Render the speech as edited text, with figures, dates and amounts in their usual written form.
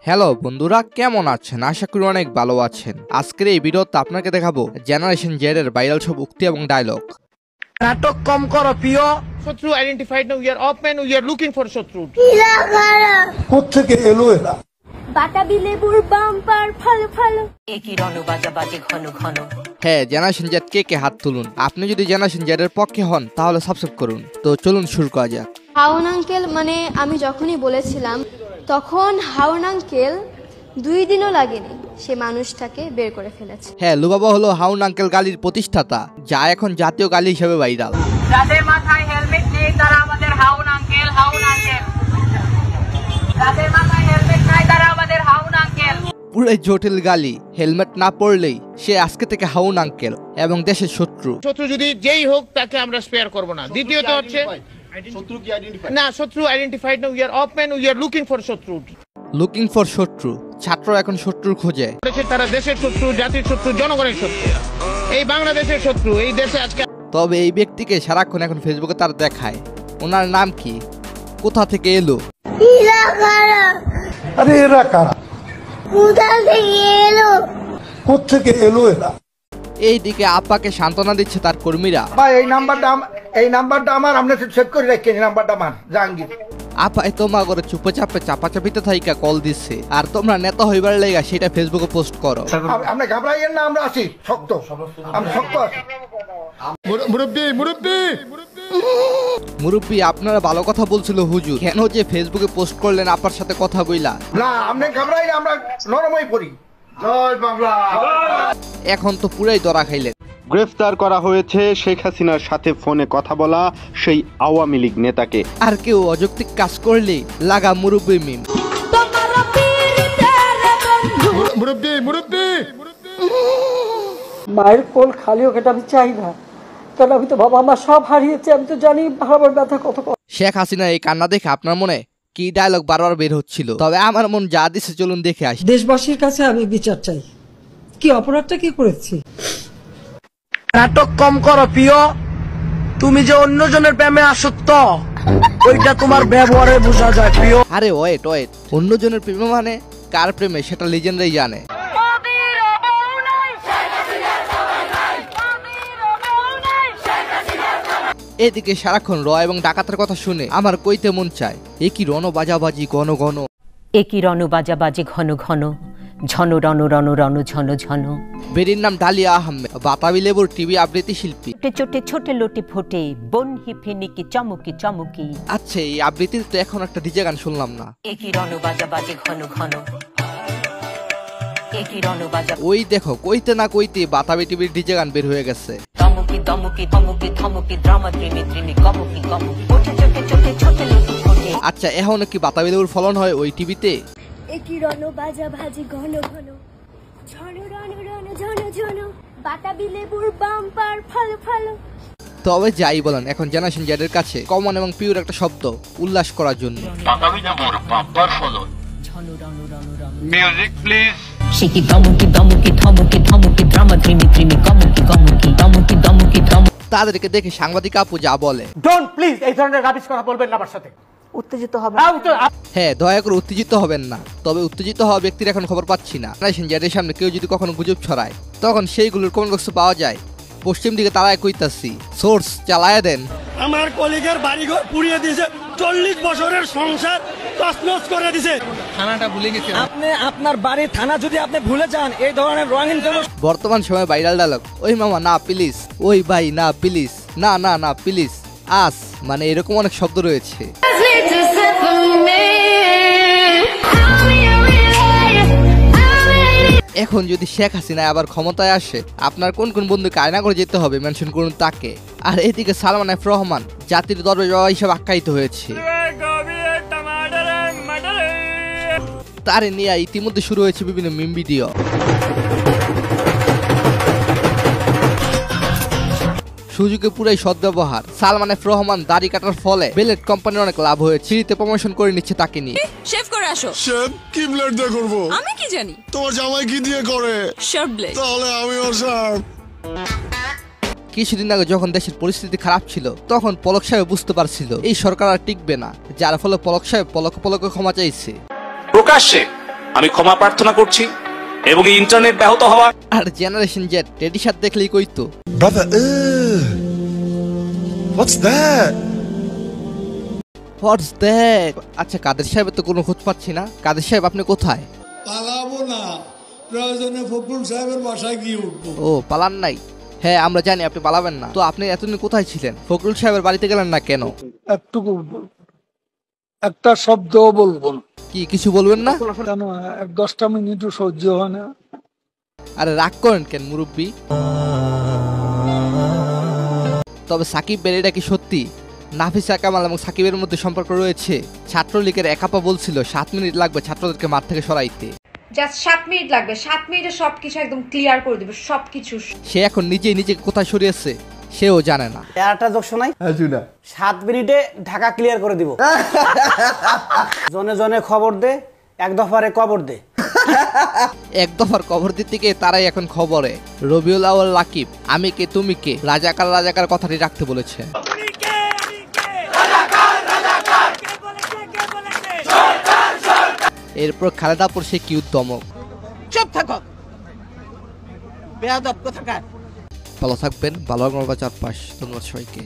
Hello বন্ধুরা, কেমন আছেন? আশা করি অনেক ভালো আছেন। আজকের এই ভিডিওতে আপনাকে দেখাবো জেনারেশন জেড এর ভাইরাল সব উক্তি এবং ডায়লগ। নাটক কম করো প্রিয়। শত্রু আইডেন্টিফাইড নাও, উই আর অপম্যান, উই আর লুকিং ফর শত্রু। কোত্থেকে এলো এরা? বাতাবি লেবুর বাম্পার ফালো ফালো। একই রণ বাজা বাজে ঘন ঘন। হ্যাঁ, জেনারেশন জেড কে হাত তুলুন। আপনি যদি জেনারেশন জেড এর পক্ষে হন তাহলে সাবস্ক্রাইব করুন। তো চলুন শুরু করা যাক। হাউন আঙ্কেল মানে আমি যখনই বলেছিলাম তখন হাউন আঙ্কেল 2 দিনও লাগেনি সে মানুষটাকে বের করে ফেলেছে। হ্যাঁ, লুবাবা হলো হাউন আঙ্কেল গালির প্রতিষ্ঠাতা, যা এখন জাতীয় গালি হিসেবে ভাইরাল। যাদের মাথায় হেলমেট নেই তারা আমাদের হাউন আঙ্কেল, হাউন আঙ্কেল। যাদের মাথায় হেলমেট নাই তারা আমাদের হাউন আঙ্কেল। পুরো জটিল গালি। হেলমেট না পরলেই সে আজকে থেকে হাউন আঙ্কেল এবং দেশের শত্রু। শত্রু যদি যেই হোক তাকে আমরা স্পেয়ার করব না। দ্বিতীয়ত হচ্ছে শত্রু কি আইডেন্টিফাই? না, শত্রু আইডেন্টিফাইড নাও, উই আর অপম্যান, উই আর লুকিং ফর শত্রু। লুকিং ফর শত্রু। ছাত্র এখন শত্রুর খোঁজে। তারা দেশের শত্রু, জাতির শত্রু, জনগণের শত্রু, এই বাংলাদেশের শত্রু। এই দেশে আজকে তবে এই ব্যক্তিকে সারাক্ষণ এখন ফেসবুকে তার দেখায়। ওনার নাম কি, কোথা থেকে এলো? আরে এরা কারা? কোথা থেকে এলো? কোত্থেকে এলো এরা? এইদিকে আপাকে সান্ত্বনা দিচ্ছে তার কর্মীরা। ভাই এই নাম্বারটা আমার, আপনি সেভ করে রাখেন। এই নাম্বারটা আমার জাহাঙ্গীর। আপা তোমা করে চুপে চাপে চাপাচাপিতে থাইকা কল দিচ্ছে, আর তোমরা নেতা হইবার লেগা সেটা ফেসবুকে পোস্ট করো। আপনি ঘাবড়াইয়েন না, আমরা আছি শক্ত, আমি শক্ত আছি। মুরব্বী আপনারা ভালো কথা বলছিল হুজুর, কেন যে ফেসবুকে পোস্ট করলেন আপার সাথে কথা বইলা? না আপনি ঘাবড়াই না, আমরা নরমই পড়ি। জয় বাংলা। এখন তো পুরাই ধরা খাইলেন। গ্রেফতার করা হয়েছে শেখ হাসিনার সাথে ফোনে কথা বলা সেই আওয়ামী লীগ নেতাকে। আর কেউ অযৌক্তিক কাজ করলে লাগা মুরব্বী মিম। মায়ের কোল খালি হোক, এটা আমি চাই না। কারণ আমি তো বাবা আমার সব হারিয়েছি, আমি তো জানি আমার ব্যথা কত। শেখ হাসিনা এই কান্না দেখে আপনার মনে কি ডায়লগ বারবার বের হচ্ছিল? তবে আমার মন যা দিছে চলুন দেখে আসি। দেশবাসীর কাছে আমি বিচার চাই, কি অপরাধটা কি করেছি। নাটক কম করো প্রিয়। তুমি যে অন্যজনের প্রেমে আসক্ত, ওইটা তোমার ব্যবহারে বোঝা যায় প্রিয়। আরে ওয়েট, অন্যজনের প্রেমে মানে কার প্রেমে সেটা লিজেন্ডরাই জানে। এদিকে সারাক্ষণ র এবং ডাকাতের কথা শুনে আমার কইতে মন চায়, এ কি রণ বাজাবাজি ঘন ঘন। একই রণ বাজা বাজে ঘন ঘন। ঝন রণ রণ রণ ঝন ঝন। বেরির নাম ডালিয়া আহমেদ, বাতাবি লেবুর টিভি আবৃত্তি শিল্পী। চোটে ছোটে লোটে ফোটে বন হিফিনিকি চমকি চমকি। আচ্ছা, এই আবৃত্তির তো এখন একটা ডিজে গান শুনলাম না। একই রণ বাজা বাজে ঘন ঘন। একই রণ বাজা। ওই দেখো, কইতে না কইতে বাতাবি টিভির ডিজে গান বের হয়ে গেছে। দমকি দমকি থমকি থমকি ড্রামা ত্রিমি ত্রিমি কমকি কমকি। চোটে ছোটে লোটে ফোটে। আচ্ছা, এখন কি বাতাবি লেবুর ফলন হয় ওই টিভিতে? একই রণ বাজা ভাজি ঘন ঘন। ঝন রণ রণ ঝন ঝন। বাতাবি লেবুর বাম্পার ফালো ফালো। তবে যাই বলেন, এখন জেনারেশন জেড এর কাছে কমন এবং পিওর একটা শব্দ উল্লাস করার জন্য। Music please. সে কি দমকি দমকি থমকি থমকি ড্রামা ত্রিমি ত্রিমি কমকি কমকি। দমকি দমকি থম। তাদেরকে দেখে সাংবাদিক আপু যা বলে, ডোন্ট প্লিজ এই ধরনের রাবিশ কথা বলবেন না আমার সাথে। উত্তেজিত হবে। হ্যাঁ দয়া করে উত্তেজিত হবেন না। তবে উত্তেজিত হওয়া ব্যক্তির এখন খবর পাচ্ছি না। জেনারেশন জেড এর সামনে কেউ যদি কখনো গুজব ছড়ায় তখন সেইগুলোর কমেন্ট বক্সে পাওয়া যায়। পশ্চিম দিকে তারাই কইতাছি, সোর্স চালায়া দেন। আমার কলিগের বাড়িঘর পুড়িয়ে দিয়েছে, 40 বছরের সংসার তছনছ করে দিয়েছে। থানাটা ভুলে গেছে আপনি। আপনার বাড়ির থানা যদি আপনি ভুলে যান, এই ধরনের রঙিন বর্তমান সময়ে ভাইরাল ডায়লগ, ওই মামা না প্লিজ, ওই ভাই না প্লিজ, না না না প্লিজ, আস, মানে এরকম অনেক শব্দ রয়েছে। এখন যদি শেখ হাসিনা আবার ক্ষমতায় আসে, আপনার কোন কোন বন্ধুকে আয়না করে যেতে হবে মেনশন করুন তাকে। আর এদিকে সালমান এফ রহমান জাতির দরজা হিসেবে আখ্যায়িত হয়েছে। তারে নিয়ে ইতিমধ্যে শুরু হয়েছে বিভিন্ন মিম ভিডিও। সুযোগে পুরাই সদ্ব্যবহার। সালমান এফ রহমান দাড়ি কাটার ফলে বেলেট কোম্পানির অনেক লাভ হয়েছে। সিঁড়িতে প্রমোশন করে নিচ্ছে তাকে নিয়ে। শেভ করে আসো। শেভ কি ব্লেড দিয়ে করব? আমি কি জানি? তোমার জামাই কি দিয়ে করে? Sharp blade. তাহলে আমিও শার্প। কিছুদিন আগে যখন দেশের পরিস্থিতি খারাপ ছিল তখন পলক সাহেব বুঝতে পারছিল এই সরকার আর টিকবে না, যার ফলে পলক সাহেব পলকে ক্ষমা চাইছে। প্রকাশ্যে আমি ক্ষমা প্রার্থনা করছি এবং এই ইন্টারনেট ব্যাহত হওয়া আর জেনারেশন জেড টেডি শার্ট দেখলেই কইতো Brother, what's that? What's that. আচ্ছা কাদের সাহেবের তো কোনো খোঁজ পাচ্ছি না। কাদের সাহেব আপনি কোথায়? পালাবো না, প্রয়োজনে ফখরুল সাহেবের বাসায় গিয়ে উঠবো। ও পালান নাই? হ্যাঁ আমরা জানি আপনি পালাবেন না। তো আপনি এতদিন কোথায় ছিলেন? ফখরুল সাহেবের বাড়িতে গেলেন না কেন? একটুকু একটা শব্দও বলবো না। কি কিছু বলবেন না? কেন 10টা মিনিটও সহ্য হয় না? আরে রাগ করেন কেন মুরব্বী? তবে সাকিব বের এটা কি সত্যি? নাফিসা কামাল এবং সাকিবের মধ্যে সম্পর্ক রয়েছে? ছাত্রলীগের একাপা বলছিল 7 মিনিট লাগবে ছাত্রদেরকে মাঠ থেকে সরাইতে। জাস্ট 7 মিনিট লাগবে, 7 মিনিটে সবকিছু একদম ক্লিয়ার করে দেবে সবকিছু। সে এখন নিজেই নিজেকে কোথায় সরিয়েছে সেও জানে না। একটা যোগ শোনাই, 7 মিনিটে ঢাকা ক্লিয়ার করে দিব। জনে জনে খবর দে, এক দফারে কবর দে। এক দফার কবর দিতে গিয়ে তারাই এখন খবরে। রবিউল আউয়াল লাকিব আমি কে তুমি কে রাজাকার রাজাকার কথাটি রাখতে বলেছে। এরপর খালেদাপুর সে কি উদ্যমক। চুপ থাকো বেয়াদব কোথাকার। ভালো থাকবেন, ভালো চারপাশ। ধন্যবাদ সবাইকে।